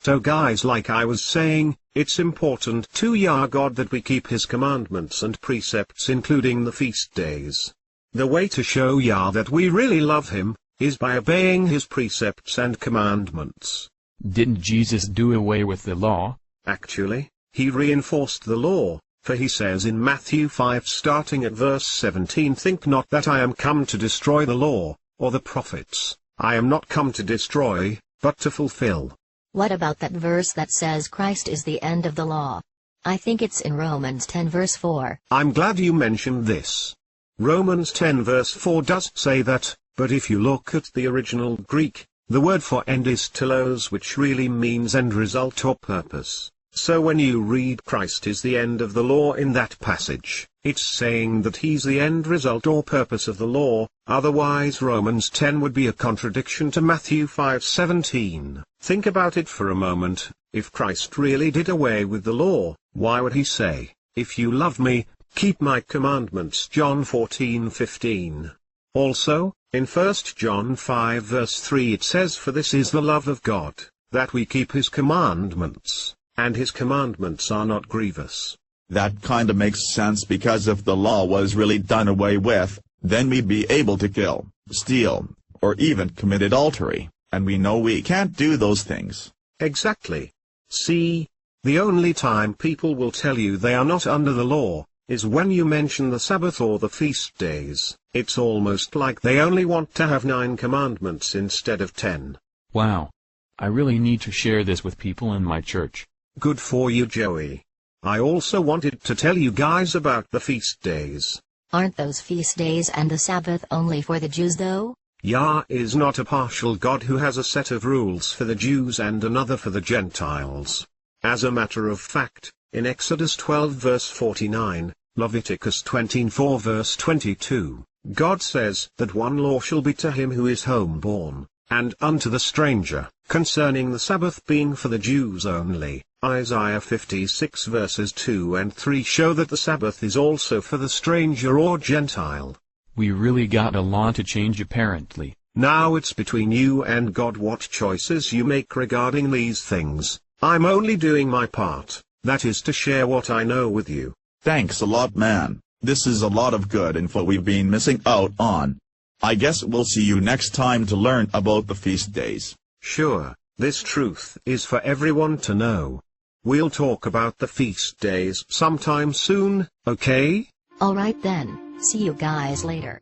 So guys, like I was saying, it's important to Yah God that we keep his commandments and precepts, including the feast days. The way to show Yah that we really love him, is by obeying his precepts and commandments. Didn't Jesus do away with the law? Actually, he reinforced the law, for he says in Matthew 5 starting at verse 17, "Think not that I am come to destroy the law, or the prophets. I am not come to destroy, but to fulfill." What about that verse that says Christ is the end of the law? I think it's in Romans 10 verse 4. I'm glad you mentioned this. Romans 10 verse 4 does say that, but if you look at the original Greek, the word for end is telos, which really means end result or purpose. So when you read Christ is the end of the law in that passage, it's saying that he's the end result or purpose of the law. Otherwise Romans 10 would be a contradiction to Matthew 5:17. Think about it for a moment. If Christ really did away with the law, why would he say, "If you love me, keep my commandments"? John 14:15. Also, in 1 John 5 verse 3 it says, "For this is the love of God, that we keep his commandments, and his commandments are not grievous." That kinda makes sense, because if the law was really done away with, then we'd be able to kill, steal, or even commit adultery, and we know we can't do those things. Exactly. See, the only time people will tell you they are not under the law, is when you mention the Sabbath or the feast days. It's almost like they only want to have 9 commandments instead of 10. Wow. I really need to share this with people in my church. Good for you, Joey. I also wanted to tell you guys about the feast days. Aren't those feast days and the Sabbath only for the Jews though? Yah is not a partial God who has a set of rules for the Jews and another for the Gentiles. As a matter of fact, in Exodus 12 verse 49, Leviticus 24 verse 22, God says that one law shall be to him who is homeborn, and unto the stranger, concerning the Sabbath being for the Jews only. Isaiah 56 verses 2 and 3 show that the Sabbath is also for the stranger or Gentile. We really got a lot to change apparently. Now it's between you and God what choices you make regarding these things. I'm only doing my part, that is to share what I know with you. Thanks a lot, man. This is a lot of good info we've been missing out on. I guess we'll see you next time to learn about the feast days. Sure, this truth is for everyone to know. We'll talk about the feast days sometime soon, okay? Alright then, see you guys later.